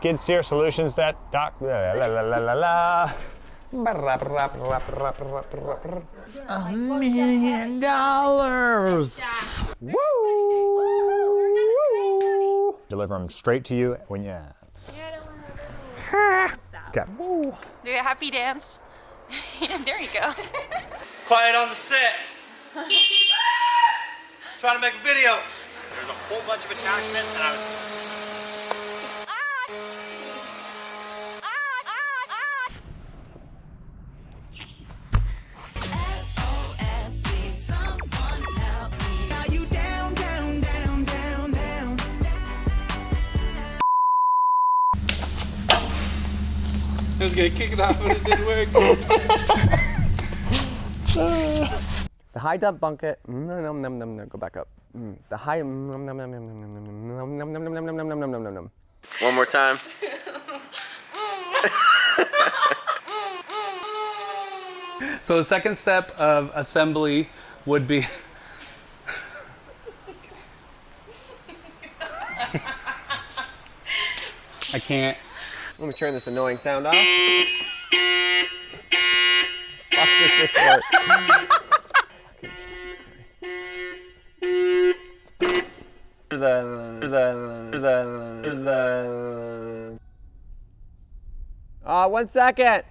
skid steer solutions that doc. La la la la la. $1 million. Woo! Deliver them straight to you when you. Okay. Do a happy dance. There you go. Quiet on the set. Trying to make a video. There's a whole bunch of attachments and I was... I was gonna kick it off, but it didn't work. The high dump bucket. Go back up. The high. One more time. So the second step of assembly would be. I can't. Let me turn this annoying sound off. Fuck this part. One second.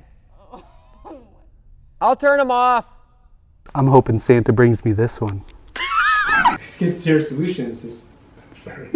I'll turn them off. I'm hoping Santa brings me this one. Skid steer solutions is sorry.